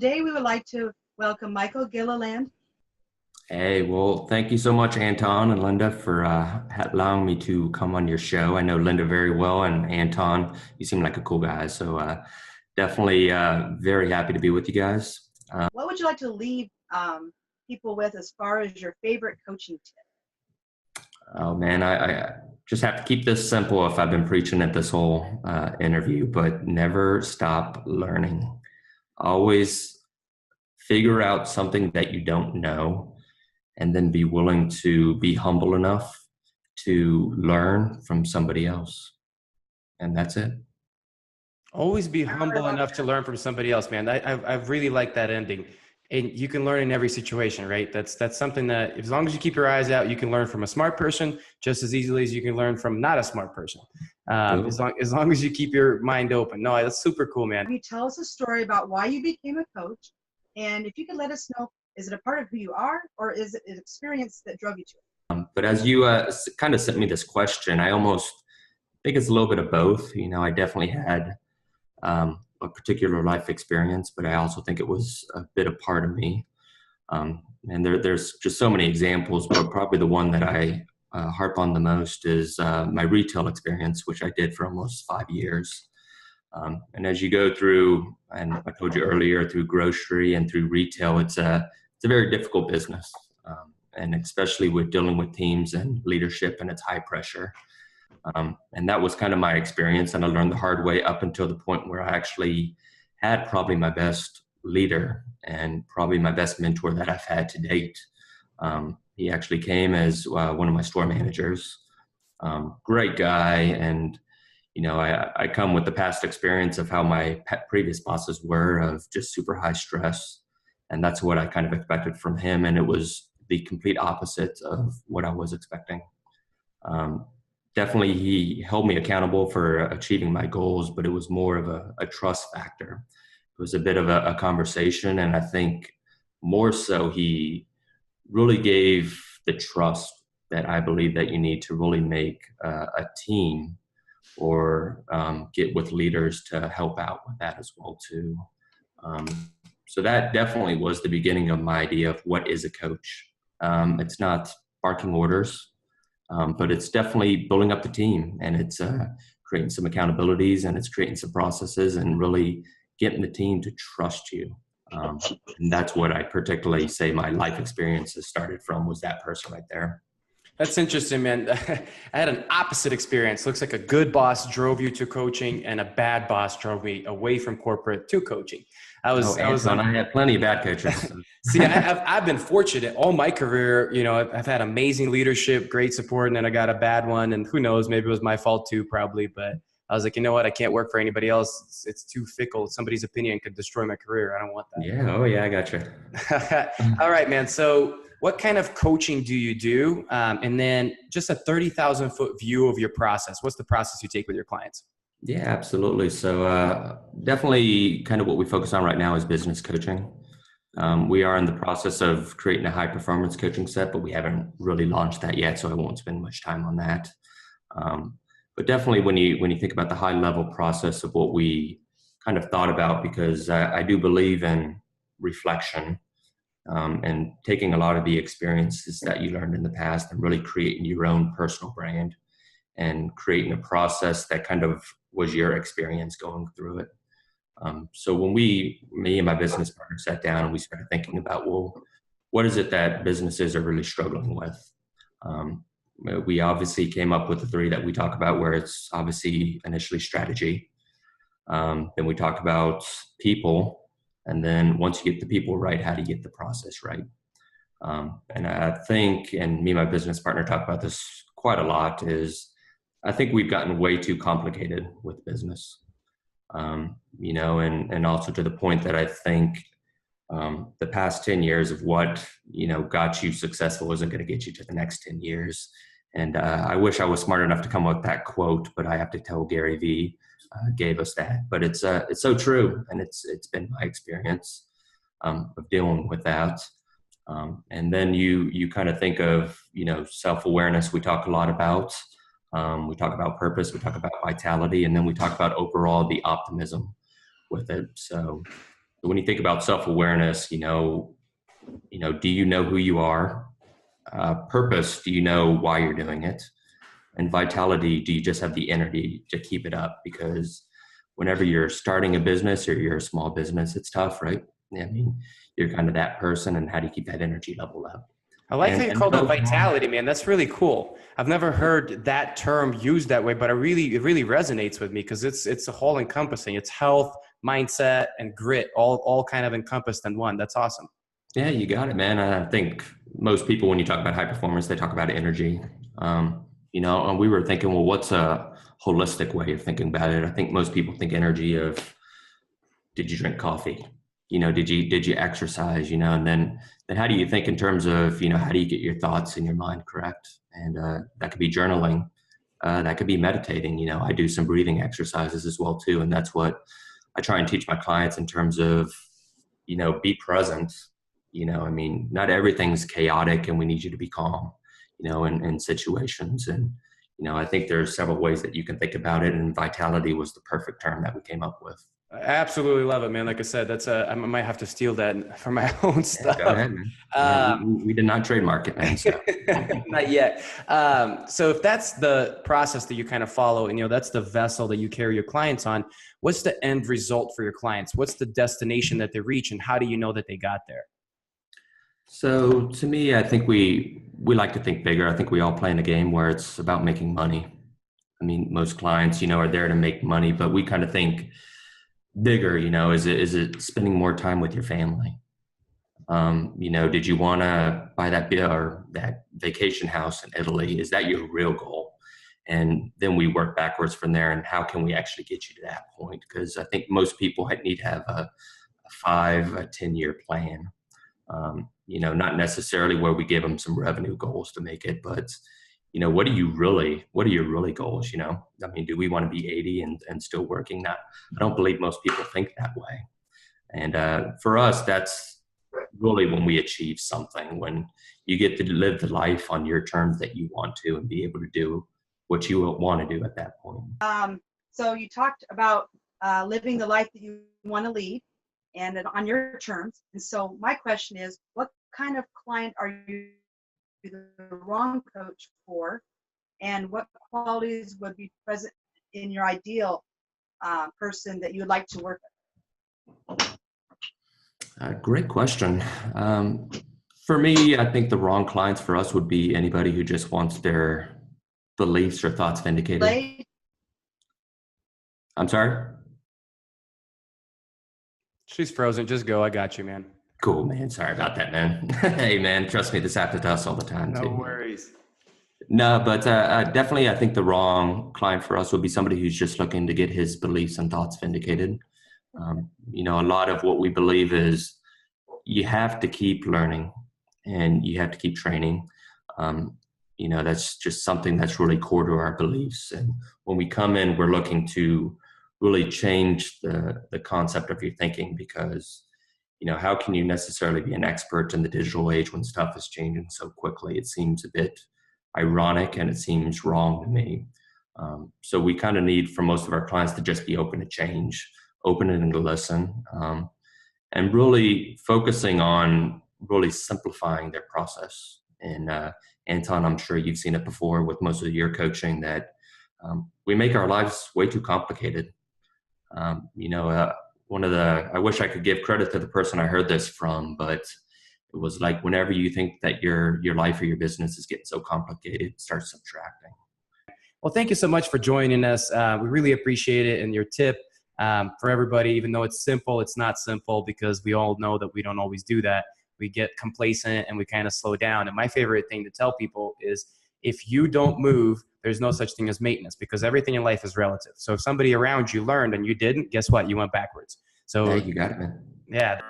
today we would like to welcome Michael Gililland. Hey, well, thank you so much, Anton and Linda, for allowing me to come on your show. I know Linda very well, and Anton, you seem like a cool guy. So definitely very happy to be with you guys. What would you like to leave people with as far as your favorite coaching tip? Oh, man, I just have to keep this simple if I've been preaching it this whole interview, but never stop learning. Always figure out something that you don't know, and then be willing to be humble enough to learn from somebody else. And that's it. Always be humble enough to learn from somebody else, man. I really like that ending. And you can learn in every situation, right? That's something that, as long as you keep your eyes out, you can learn from a smart person just as easily as you can learn from not a smart person. As long as you keep your mind open. No, that's super cool, man. Can you tell us a story about why you became a coach? And if you could let us know, is it a part of who you are, or is it an experience that drove you to it? But as you kind of sent me this question, I almost think it's a little bit of both. You know, I definitely had a particular life experience, but I also think it was a bit a part of me. And there's just so many examples, but probably the one that I harp on the most is my retail experience, which I did for almost 5 years. And as you go through, and I told you earlier, through grocery and through retail, it's a very difficult business, and especially with dealing with teams and leadership, and it's high pressure. And that was kind of my experience, and I learned the hard way up until the point where I actually had probably my best leader and probably my best mentor that I've had to date. He actually came as one of my store managers. Great guy, and you know, I come with the past experience of how my previous bosses were, of just super high stress. And that's what I kind of expected from him. And it was the complete opposite of what I was expecting. Definitely, he held me accountable for achieving my goals, but it was more of a trust factor. It was a bit of a conversation. And I think more so, he really gave the trust that I believe that you need to really make a team, or get with leaders to help out with that as well too. So that definitely was the beginning of my idea of what is a coach. It's not barking orders, but it's definitely building up the team, and it's creating some accountabilities, and it's creating some processes, and really getting the team to trust you. And that's what I particularly say my life experiences started from, was that person right there. That's interesting, man. I had an opposite experience. Looks like a good boss drove you to coaching, and a bad boss drove me away from corporate to coaching. I had plenty of bad coaches. See, I've been fortunate all my career. You know, I've had amazing leadership, great support, and then I got a bad one. And who knows, maybe it was my fault too, probably. But I was like, you know what? I can't work for anybody else. It's too fickle. Somebody's opinion could destroy my career. I don't want that. Yeah. Oh, yeah. I got you. All right, man. So what kind of coaching do you do? And then just a 30,000 foot view of your process. What's the process you take with your clients? Yeah, absolutely. So definitely kind of what we focus on right now is business coaching. We are in the process of creating a high performance coaching set, but we haven't really launched that yet, so I won't spend much time on that. But definitely when you think about the high level process of what we kind of thought about, because I do believe in reflection, and taking a lot of the experiences that you learned in the past and really creating your own personal brand, and creating a process that kind of was your experience going through it. So when me and my business partner sat down and we started thinking about, well, what is it that businesses are really struggling with? We obviously came up with the 3 that we talk about, where it's obviously initially strategy. Then we talked about people. And then once you get the people right, how do you get the process right? And I think, and me and my business partner talk about this quite a lot, is I think we've gotten way too complicated with business. You know, and also to the point that I think the past 10 years of what, you know, got you successful isn't going to get you to the next 10 years. And I wish I was smart enough to come up with that quote, but I have to tell Gary Vee gave us that. But it's so true, and it's been my experience of dealing with that. And then you kind of think of, you know, self-awareness. We talk a lot about. We talk about purpose. We talk about vitality, and then we talk about overall the optimism with it. So when you think about self-awareness, do you know who you are? Purpose, do you know why you're doing it? And vitality, do you just have the energy to keep it up? Because whenever you're starting a business or you're a small business, it's tough, right? I mean, you're kind of that person, and how do you keep that energy level up? I like how you called it vitality, man. That's really cool. I've never heard that term used that way, but it really resonates with me because it's a whole encompassing. It's health, mindset, and grit, all kind of encompassed in one. That's awesome. Yeah, you got it, man. I think most people, when you talk about high performance, they talk about energy. And we were thinking, well, what's a holistic way of thinking about it? I think most people think energy of, did you drink coffee? Did you exercise? And then how do you think in terms of, how do you get your thoughts in your mind correct? And that could be journaling. That could be meditating. I do some breathing exercises as well too. And that's what I try and teach my clients in terms of, be present. Not everything's chaotic and we need you to be calm, in situations. And, I think there's several ways that you can think about it. And vitality was the perfect term that we came up with. I absolutely love it, man. Like I said, I might have to steal that for my own stuff. Go ahead, man. We did not trademark it, man. So. Not yet. So if that's the process that you kind of follow, and that's the vessel that you carry your clients on, what's the end result for your clients? What's the destination that they reach, and how do you know that they got there? So to me, I think we like to think bigger. I think we all play in a game where it's about making money. Most clients, are there to make money, but we kind of think bigger. Is it spending more time with your family? Did you want to buy that or that vacation house in Italy? Is that your real goal? And then we work backwards from there. And how can we actually get you to that point? Because I think most people need to have a 10-year plan. Not necessarily where we give them some revenue goals to make it, but what are your really goals? Do we want to be 80 and still working? I don't believe most people think that way. And for us, that's really when we achieve something, when you get to live the life on your terms that you want to and be able to do what you want to do at that point. So you talked about living the life that you want to lead and on your terms. And so my question is, what kind of client are you the wrong coach for, and what qualities would be present in your ideal person that you would like to work with? Great question. For me, I think the wrong clients for us would be anybody who just wants their beliefs or thoughts vindicated. I'm sorry? She's frozen. Just go. I got you, man. Cool, man. Sorry about that, man. Hey, man, trust me, this happens to us all the time, too. No worries. No, but definitely I think the wrong client for us would be somebody who's just looking to get his beliefs and thoughts vindicated. A lot of what we believe is you have to keep learning and you have to keep training. That's just something that's really core to our beliefs. And when we come in, we're looking to really change the concept of your thinking, because how can you necessarily be an expert in the digital age when stuff is changing so quickly? It seems a bit ironic and it seems wrong to me. So we kind of need for most of our clients to just be open to change, open and to listen, and really focusing on really simplifying their process. And Anton, I'm sure you've seen it before with most of your coaching, that we make our lives way too complicated. I wish I could give credit to the person I heard this from, but it was like, whenever you think that your life or your business is getting so complicated, start subtracting. Well, thank you so much for joining us. We really appreciate it. And your tip for everybody, even though it's simple, it's not simple, because we all know that we don't always do that. We get complacent and we kind of slow down. And my favorite thing to tell people is, if you don't move, there's no such thing as maintenance, because everything in life is relative. So if somebody around you learned and you didn't, guess what? You went backwards. So yeah, you got it, man. Yeah.